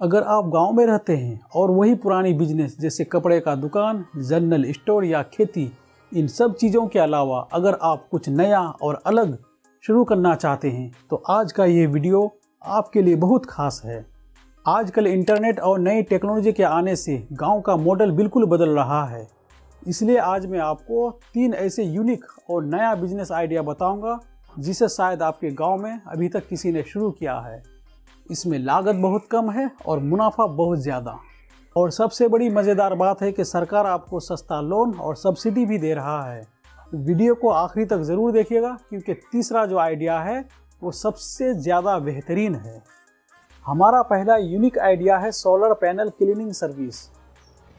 अगर आप गांव में रहते हैं और वही पुरानी बिजनेस जैसे कपड़े का दुकान, जनरल स्टोर या खेती, इन सब चीज़ों के अलावा अगर आप कुछ नया और अलग शुरू करना चाहते हैं तो आज का ये वीडियो आपके लिए बहुत खास है। आजकल इंटरनेट और नई टेक्नोलॉजी के आने से गांव का मॉडल बिल्कुल बदल रहा है। इसलिए आज मैं आपको 3 ऐसे यूनिक और नया बिजनेस आइडिया बताऊंगा जिसे शायद आपके गांव में अभी तक किसी ने शुरू किया है। इसमें लागत बहुत कम है और मुनाफा बहुत ज़्यादा। और सबसे बड़ी मज़ेदार बात है कि सरकार आपको सस्ता लोन और सब्सिडी भी दे रहा है। वीडियो को आखिरी तक ज़रूर देखिएगा क्योंकि तीसरा जो आइडिया है वो सबसे ज़्यादा बेहतरीन है। हमारा पहला यूनिक आइडिया है सोलर पैनल क्लीनिंग सर्विस।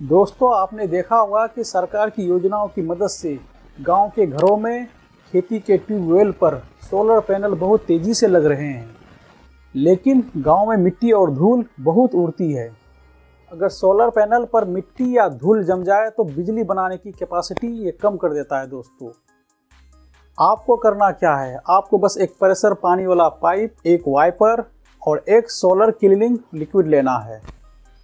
दोस्तों, आपने देखा होगा कि सरकार की योजनाओं की मदद से गांव के घरों में खेती के ट्यूबवेल पर सोलर पैनल बहुत तेज़ी से लग रहे हैं, लेकिन गांव में मिट्टी और धूल बहुत उड़ती है। अगर सोलर पैनल पर मिट्टी या धूल जम जाए तो बिजली बनाने की कैपेसिटी ये कम कर देता है। दोस्तों, आपको करना क्या है, आपको बस एक प्रेशर पानी वाला पाइप, एक वाइपर और एक सोलर क्लीनिंग लिक्विड लेना है।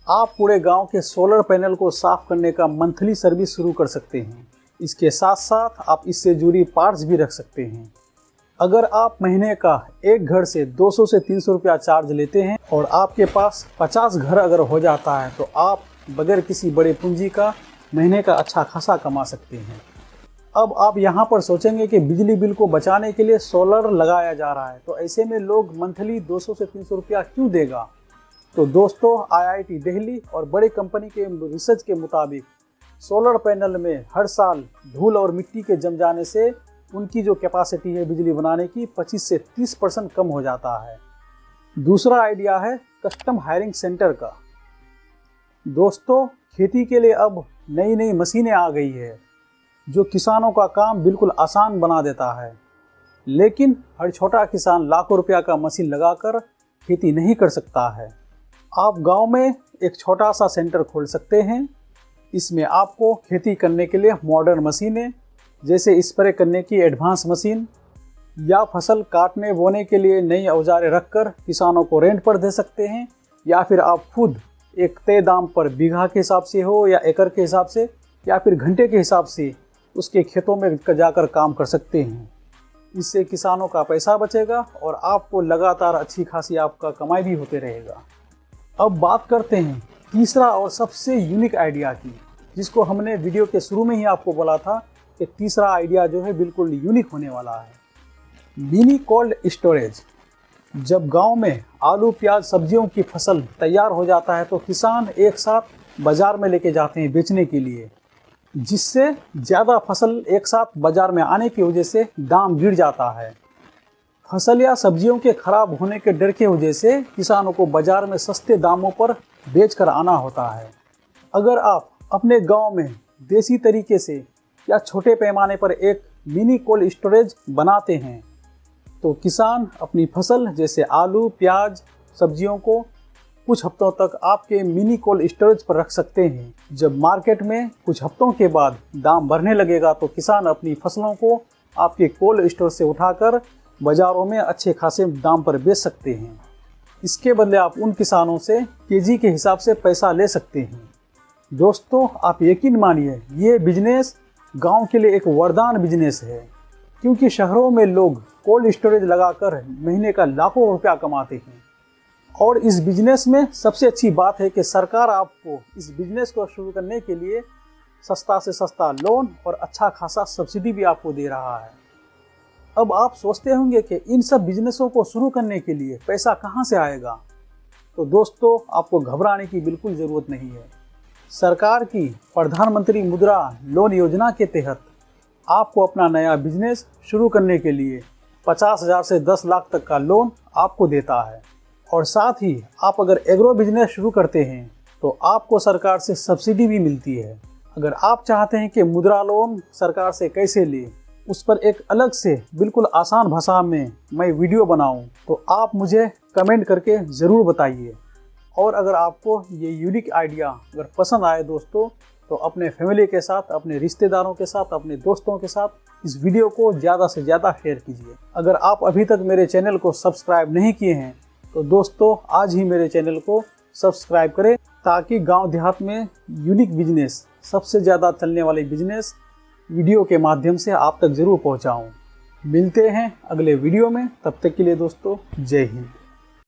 आप पूरे गांव के सोलर पैनल को साफ करने का मंथली सर्विस शुरू कर सकते हैं। इसके साथ साथ आप इससे जुड़ी पार्ट्स भी रख सकते हैं। अगर आप महीने का एक घर से 200 से 300 रुपया चार्ज लेते हैं और आपके पास 50 घर अगर हो जाता है तो आप बगैर किसी बड़े पूंजी का महीने का अच्छा खासा कमा सकते हैं। अब आप यहाँ पर सोचेंगे कि बिजली बिल को बचाने के लिए सोलर लगाया जा रहा है, तो ऐसे में लोग मंथली 200 से 300 रुपया क्यों देगा। तो दोस्तों, IIT दिल्ली और बड़ी कंपनी के रिसर्च के मुताबिक सोलर पैनल में हर साल धूल और मिट्टी के जम जाने से उनकी जो कैपेसिटी है बिजली बनाने की 25 से 30% कम हो जाता है। दूसरा आइडिया है कस्टम हायरिंग सेंटर का। दोस्तों, खेती के लिए अब नई नई मशीनें आ गई है जो किसानों का काम बिल्कुल आसान बना देता है, लेकिन हर छोटा किसान लाखों रुपया का मशीन लगाकर खेती नहीं कर सकता है। आप गांव में एक छोटा सा सेंटर खोल सकते हैं। इसमें आपको खेती करने के लिए मॉडर्न मशीनें जैसे स्प्रे करने की एडवांस मशीन या फसल काटने बोने के लिए नई औजारें रखकर किसानों को रेंट पर दे सकते हैं, या फिर आप खुद एक तय दाम पर बीघा के हिसाब से हो या एकड़ के हिसाब से या फिर घंटे के हिसाब से उसके खेतों में जाकर काम कर सकते हैं। इससे किसानों का पैसा बचेगा और आपको लगातार अच्छी खासी आपका कमाई भी होते रहेगा। अब बात करते हैं तीसरा और सबसे यूनिक आइडिया की, जिसको हमने वीडियो के शुरू में ही आपको बोला था कि तीसरा आइडिया जो है बिल्कुल यूनिक होने वाला है। Mini cold storage. जब गांव में आलू, प्याज, सब्जियों की फसल तैयार हो जाता है तो किसान एक साथ बाजार में लेके जाते हैं बेचने के लिए, जिससे ज़्यादा फसल एक साथ बाजार में आने की वजह से दाम गिर जाता है। फसल या सब्जियों के खराब होने के डर की वजह से किसानों को बाजार में सस्ते दामों पर बेचकर आना होता है। अगर आप अपने गांव में देसी तरीके से या छोटे पैमाने पर एक मिनी कोल्ड स्टोरेज बनाते हैं तो किसान अपनी फसल जैसे आलू, प्याज, सब्जियों को कुछ हफ्तों तक आपके मिनी कोल्ड स्टोरेज पर रख सकते हैं। जब मार्केट में कुछ हफ्तों के बाद दाम बढ़ने लगेगा तो किसान अपनी फसलों को आपके कोल्ड स्टोर से उठाकर बाज़ारों में अच्छे खासे दाम पर बेच सकते हैं। इसके बदले आप उन किसानों से केजी के हिसाब से पैसा ले सकते हैं। दोस्तों, आप यकीन मानिए ये बिजनेस गांव के लिए एक वरदान बिजनेस है, क्योंकि शहरों में लोग कोल्ड स्टोरेज लगाकर महीने का लाखों रुपया कमाते हैं। और इस बिजनेस में सबसे अच्छी बात है कि सरकार आपको इस बिजनेस को शुरू करने के लिए सस्ता से सस्ता लोन और अच्छा खासा सब्सिडी भी आपको दे रहा है। अब आप सोचते होंगे कि इन सब बिजनेसों को शुरू करने के लिए पैसा कहाँ से आएगा। तो दोस्तों, आपको घबराने की बिल्कुल ज़रूरत नहीं है। सरकार की प्रधानमंत्री मुद्रा लोन योजना के तहत आपको अपना नया बिजनेस शुरू करने के लिए 50,000 से 10 लाख तक का लोन आपको देता है। और साथ ही आप अगर एग्रो बिजनेस शुरू करते हैं तो आपको सरकार से सब्सिडी भी मिलती है। अगर आप चाहते हैं कि मुद्रा लोन सरकार से कैसे लें, उस पर एक अलग से बिल्कुल आसान भाषा में मैं वीडियो बनाऊं, तो आप मुझे कमेंट करके ज़रूर बताइए। और अगर आपको ये यूनिक आइडिया अगर पसंद आए दोस्तों, तो अपने फैमिली के साथ, अपने रिश्तेदारों के साथ, अपने दोस्तों के साथ इस वीडियो को ज़्यादा से ज़्यादा शेयर कीजिए। अगर आप अभी तक मेरे चैनल को सब्सक्राइब नहीं किए हैं तो दोस्तों आज ही मेरे चैनल को सब्सक्राइब करें ताकि गांव देहात में यूनिक बिजनेस, सबसे ज़्यादा चलने वाले बिजनेस वीडियो के माध्यम से आप तक ज़रूर पहुंचाऊं। मिलते हैं अगले वीडियो में, तब तक के लिए दोस्तों जय हिंद।